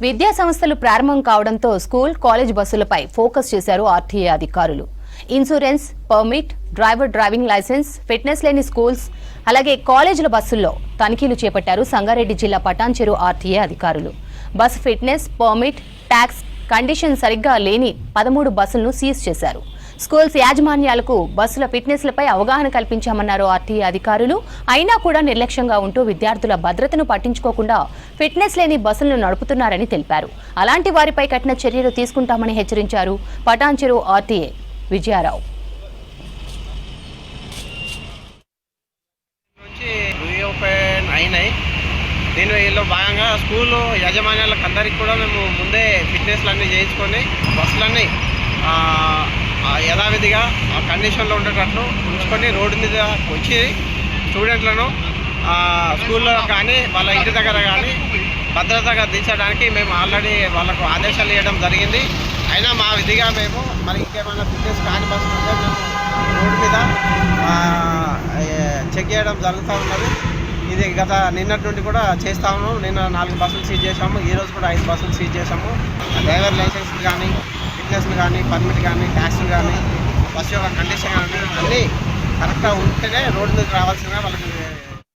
విద్యా సంస్థలు ప్రారంభం కావడంతో స్కూల్ కాలేజ్ బస్సులపై ఫోకస్ చేశారు ఆర్టీఏ అధికారులు. Insurance, permit, driving licence, fitness లేని స్కూల్స్, అలాగే కాలేజీల బస్సుల్లో తనిఖీలు చేపట్టారు సంగారెడ్డి జిల్లా పటాన్చెరు ఆర్టీఏ అధికారులు. Bus fitness, permit, tax condition సరిగ్గా లేని 13 బస్సులను సీజ్ చేశారు. స్కూల్స్ యాజమాన్యాలకు బస్సుల ఫిట్నెస్లపై అవగాహన కల్పించామన్నారు ఆర్టీఏ అధికారులు. అయినా కూడా నిర్లక్ష్యంగా ఉంటూ విద్యార్థుల భద్రతను పట్టించుకోకుండా ఫిట్నెస్ లేని బస్సులను నడుపుతున్నారని తెలిపారు. అలాంటి వారిపై కఠిన చర్యలు తీసుకుంటామని హెచ్చరించారు పటాన్చెరు ఆర్టీఏ విజయారావు. దీనిలో భాగంగా స్కూలు యాజమాన్యాలకు అందరికీ కూడా మేము ముందే ఫిట్నెస్లు అన్నీ చేయించుకొని బస్సులన్నీ యథావిధిగా ఆ కండిషన్లో ఉండేటట్లు ఉంచుకొని రోడ్డు మీద వచ్చి స్టూడెంట్లను స్కూల్లో కానీ వాళ్ళ ఇంటి దగ్గర కానీ భద్రతగా దించడానికి మేము ఆల్రెడీ వాళ్ళకు ఆదేశాలు ఇవ్వడం జరిగింది. అయినా మా విధిగా మేము మరి ఇంకేమైనా ఫిట్నెస్ కాని బస్సులు ఉంటే మేము రోడ్డు మీద చెక్ చేయడం జరుగుతూ ఉన్నది. ఇది గత నిన్నటి నుండి కూడా చేస్తా ఉన్నాము. నిన్న 4 బస్సులు సీజ్ చేసాము, ఈరోజు కూడా 5 బస్సులు సీజ్ చేసాము. డ్రైవర్ లైసెన్స్ కానీ, ఫిట్నెస్లు కానీ, పర్మిట్ కానీ, ట్యాక్స్లు కానీ, బస్సు యొక్క కండిషన్ కానీ అన్నీ కరెక్ట్గా ఉంటేనే రోడ్డు మీద రావాల్సిందిగా వాళ్ళకి